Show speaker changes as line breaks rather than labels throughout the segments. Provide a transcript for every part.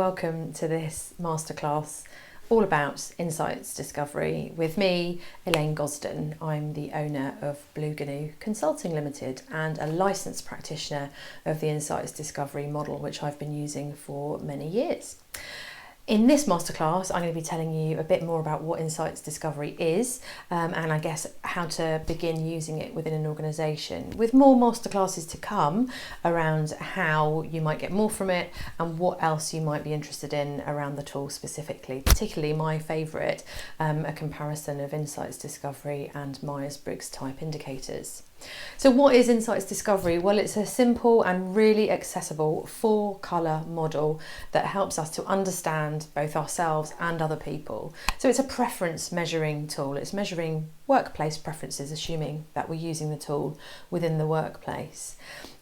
welcome to this masterclass all about insights discovery with me, Elaine Gosden. I'm the owner of Blue Gnu Consulting Limited and a licensed practitioner of the insights discovery model, which I've been using for many years. In this masterclass, I'm going to be telling you a bit more about what insights discovery is and I guess how to begin using it within an organisation, with more masterclasses to come around how you might get more from it and what else you might be interested in around the tool specifically. Particularly my favourite, a comparison of insights discovery and Myers-Briggs type indicators. So what is insights discovery? Well, it's a simple and really accessible 4-colour model that helps us to understand both ourselves and other people. So it's a preference measuring tool. It's measuring workplace preferences, assuming that we're using the tool within the workplace.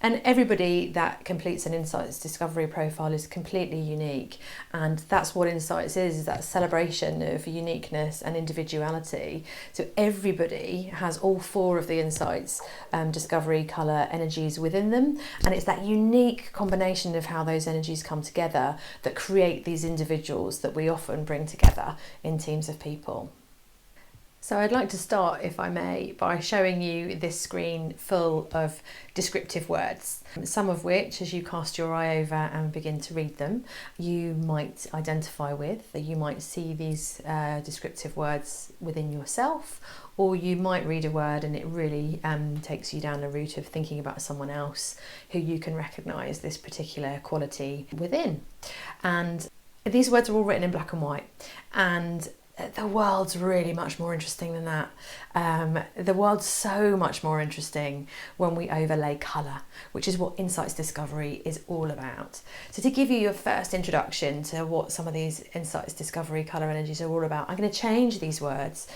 And everybody that completes an insights discovery profile is completely unique. And that's what insights is that celebration of uniqueness and individuality. So everybody has all 4 of the insights discovery colour energies within them. And it's that unique combination of how those energies come together that create these individuals that we often bring together in teams of people. So I'd like to start, if I may, by showing you this screen full of descriptive words, some of which, as you cast your eye over and begin to read them, you might identify with. You might see these descriptive words within yourself, or you might read a word and it really takes you down a route of thinking about someone else who you can recognise this particular quality within. And these words are all written in black and white, and the world's really much more interesting than that. The world's so much more interesting when we overlay colour, which is what insights discovery is all about. So to give you your first introduction to what some of these insights discovery colour energies are all about, I'm going to change these words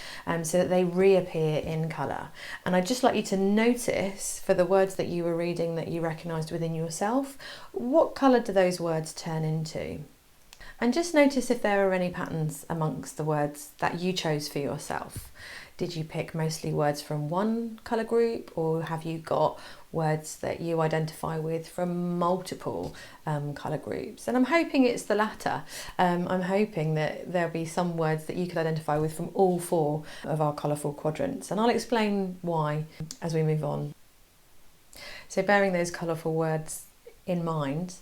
so that they reappear in colour. And I'd just like you to notice, for the words that you were reading that you recognised within yourself, what colour do those words turn into? And just notice if there are any patterns amongst the words that you chose for yourself. Did you pick mostly words from one colour group, or have you got words that you identify with from multiple colour groups? And I'm hoping it's the latter. I'm hoping that there'll be some words that you could identify with from all 4 of our colourful quadrants, and I'll explain why as we move on. So bearing those colourful words in mind,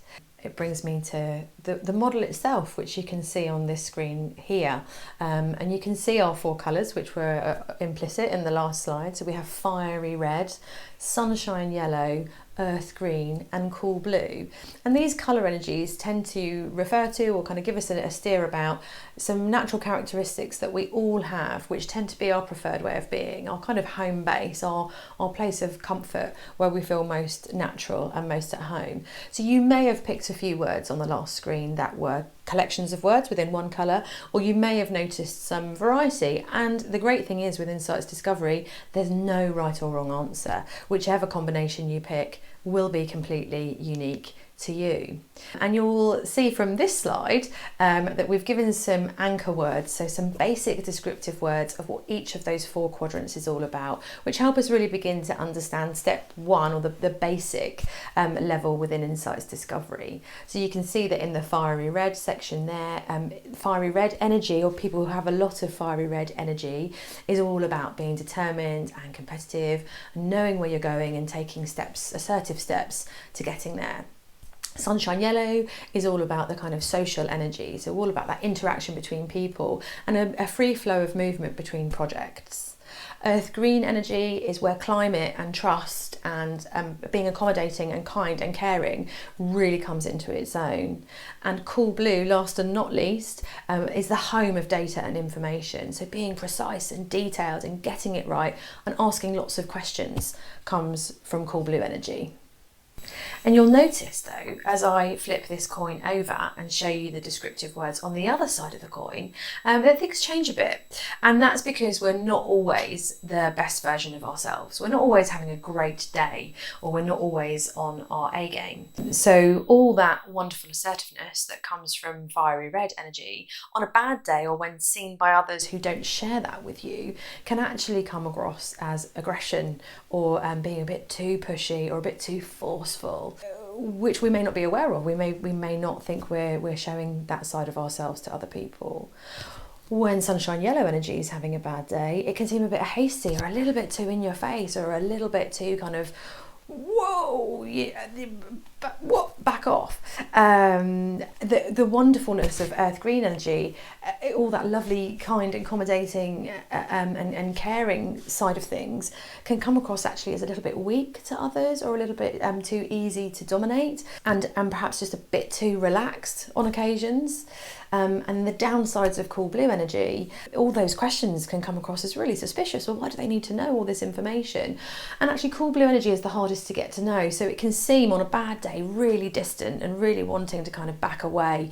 it brings me to the model itself, which you can see on this screen here. And you can see our 4 colours, which were implicit in the last slide. So we have fiery red, sunshine yellow, earth green and cool blue. And these colour energies tend to refer to or kind of give us a steer about some natural characteristics that we all have, which tend to be our preferred way of being, our kind of home base, our place of comfort, where we feel most natural and most at home. So you may have picked a few words on the last screen that were collections of words within one colour, or you may have noticed some variety. And the great thing is with insights discovery, there's no right or wrong answer. Whichever combination you pick will be completely unique to you. And you'll see from this slide that we've given some anchor words, so some basic descriptive words of what each of those 4 quadrants is all about, which help us really begin to understand step 1, or the basic level within insights discovery. So you can see that in the fiery red section there, fiery red energy, or people who have a lot of fiery red energy, is all about being determined and competitive, knowing where you're going and taking steps, assertive steps to getting there. Sunshine yellow is all about the kind of social energy, so all about that interaction between people and a free flow of movement between projects. Earth green energy is where climate and trust and being accommodating and kind and caring really comes into its own. And cool blue, last and not least, is the home of data and information. So being precise and detailed and getting it right and asking lots of questions comes from cool blue energy. And you'll notice though, as I flip this coin over and show you the descriptive words on the other side of the coin, that things change a bit. And that's because we're not always the best version of ourselves. We're not always having a great day, or we're not always on our A game. So all that wonderful assertiveness that comes from fiery red energy on a bad day, or when seen by others who don't share that with you, can actually come across as aggression, or being a bit too pushy or a bit too forceful. which we may not be aware of. We may not think we're showing that side of ourselves to other people. When sunshine yellow energy is having a bad day, it can seem a bit hasty or a little bit too in your face or a little bit too kind of, whoa, yeah, what, back off. The wonderfulness of earth green energy, all that lovely, kind, accommodating and caring side of things can come across actually as a little bit weak to others, or a little bit too easy to dominate, and perhaps just a bit too relaxed on occasions. And the downsides of cool blue energy, all those questions can come across as really suspicious. Well, why do they need to know all this information? And actually cool blue energy is the hardest to get to know. So it can seem on a bad day really distant and really wanting to kind of back away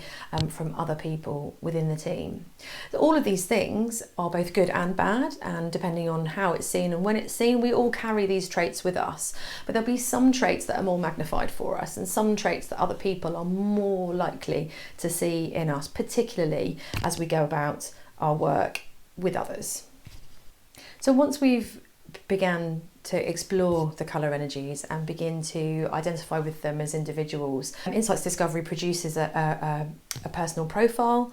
from other people within the team. So all of these things are both good and bad, and depending on how it's seen and when it's seen, we all carry these traits with us. But there'll be some traits that are more magnified for us, and some traits that other people are more likely to see in us, particularly as we go about our work with others. So once we've began to explore the colour energies and begin to identify with them as individuals, Insights Discovery produces a personal profile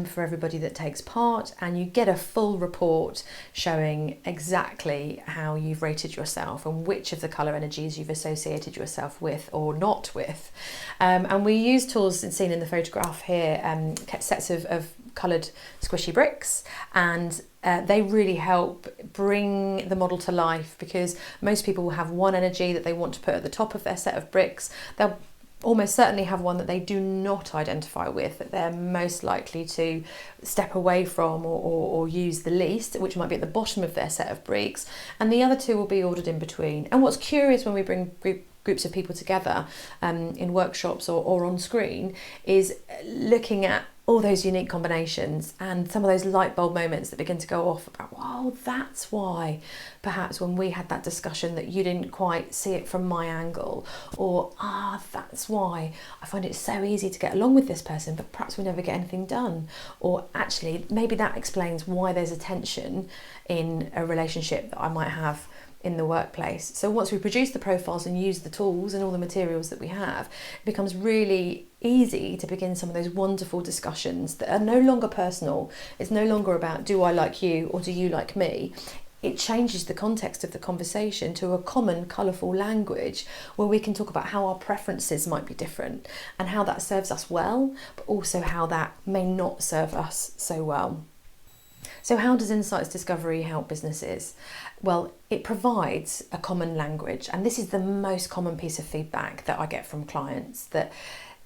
for everybody that takes part, and you get a full report showing exactly how you've rated yourself and which of the colour energies you've associated yourself with or not with. And we use tools seen in the photograph here, sets of coloured squishy bricks, and they really help bring the model to life, because most people will have one energy that they want to put at the top of their set of bricks. They'll almost certainly have one that they do not identify with, that they're most likely to step away from or use the least, which might be at the bottom of their set of bricks, and the other two will be ordered in between. And what's curious when we bring groups of people together in workshops or on screen is looking at all those unique combinations and some of those light bulb moments that begin to go off about, wow, that's why perhaps when we had that discussion that you didn't quite see it from my angle, or that's why I find it so easy to get along with this person but perhaps we never get anything done, or actually maybe that explains why there's a tension in a relationship that I might have in the workplace. So once we produce the profiles and use the tools and all the materials that we have, it becomes really easy to begin some of those wonderful discussions that are no longer personal. It's no longer about, do I like you or do you like me? It changes the context of the conversation to a common, colourful language where we can talk about how our preferences might be different and how that serves us well, but also how that may not serve us so well. So how does Insights Discovery help businesses? Well, it provides a common language, and this is the most common piece of feedback that I get from clients, that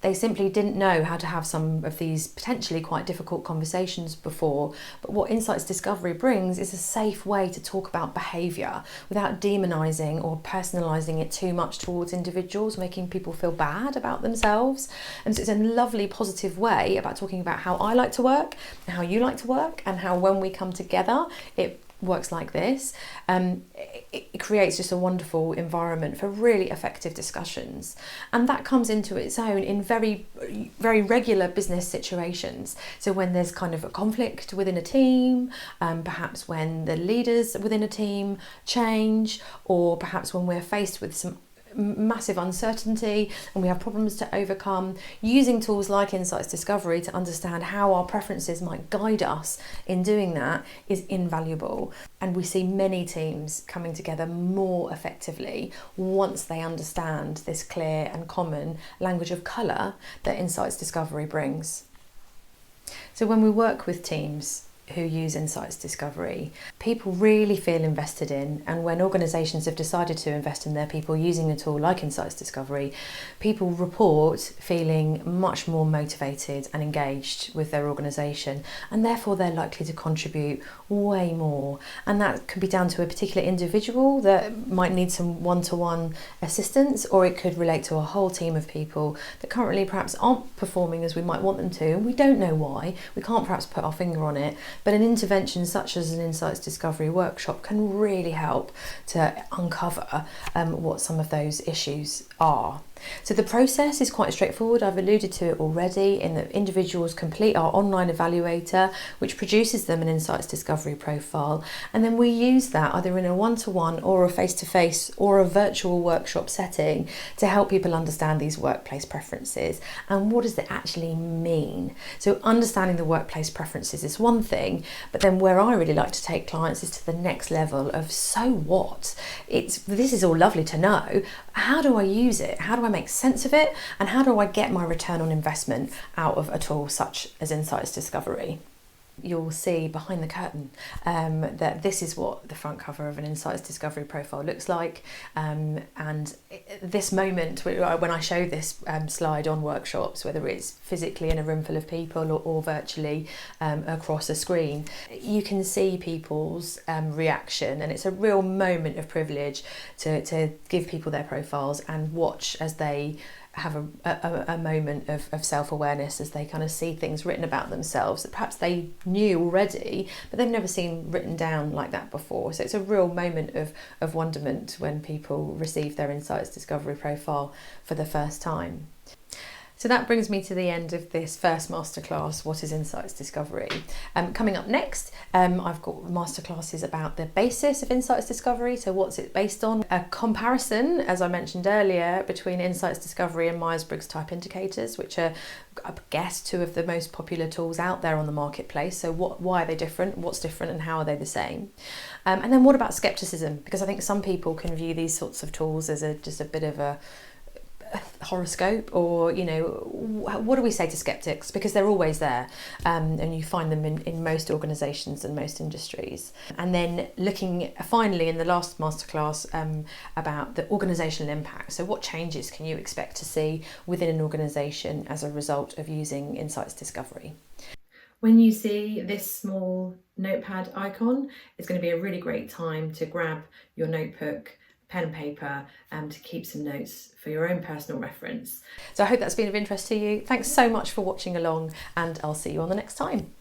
they simply didn't know how to have some of these potentially quite difficult conversations before. But what Insights Discovery brings is a safe way to talk about behaviour without demonising or personalising it too much towards individuals, making people feel bad about themselves. And so it's a lovely positive way about talking about how I like to work, and how you like to work, and how when we come together it works like this. It creates just a wonderful environment for really effective discussions, and that comes into its own in very, very regular business situations. So when there's kind of a conflict within a team, perhaps when the leaders within a team change, or perhaps when we're faced with some massive uncertainty and we have problems to overcome, using tools like Insights Discovery to understand how our preferences might guide us in doing that is invaluable. And we see many teams coming together more effectively once they understand this clear and common language of colour that Insights Discovery brings. So when we work with teams who use Insights Discovery, people really feel invested in, and when organisations have decided to invest in their people using a tool like Insights Discovery, people report feeling much more motivated and engaged with their organisation, and therefore they're likely to contribute way more. And that could be down to a particular individual that might need some one-to-one assistance, or it could relate to a whole team of people that currently perhaps aren't performing as we might want them to, and we don't know why. We can't perhaps put our finger on it, But an intervention such as an insights discovery workshop can really help to uncover what some of those issues are. So the process is quite straightforward. I've alluded to it already, in that individuals complete our online evaluator, which produces them an insights discovery profile, and then we use that either in a one-to-one or a face-to-face or a virtual workshop setting to help people understand these workplace preferences and what does it actually mean. So understanding the workplace preferences is one thing, but then where I really like to take clients is to the next level of, so what? This is all lovely to know. How do I use it? How do I make sense of it? And how do I get my return on investment out of a tool such as insights discovery? You'll see behind the curtain that this is what the front cover of an insights discovery profile looks like, and this moment when I show this slide on workshops, whether it's physically in a room full of people or virtually across a screen, you can see people's reaction, and it's a real moment of privilege to give people their profiles and watch as they have a moment of self-awareness, as they kind of see things written about themselves that perhaps they knew already, but they've never seen written down like that before. So it's a real moment of wonderment when people receive their insights discovery profile for the first time. So that brings me to the end of this first masterclass, what is insights discovery? Coming up next, I've got masterclasses about the basis of insights discovery, so what's it based on? A comparison, as I mentioned earlier, between insights discovery and Myers-Briggs type indicators, which are, I guess, two of the most popular tools out there on the marketplace. So why are they different? What's different and how are they the same? And then what about skepticism? Because I think some people can view these sorts of tools as just a bit of a horoscope, or what do we say to skeptics, because they're always there, and you find them in most organisations and most industries. And then looking finally in the last masterclass about the organisational impact. So what changes can you expect to see within an organisation as a result of using insights discovery? When you see this small notepad icon, it's going to be a really great time to grab your notebook, pen and paper, to keep some notes for your own personal reference. So I hope that's been of interest to you. Thanks so much for watching along, and I'll see you on the next time.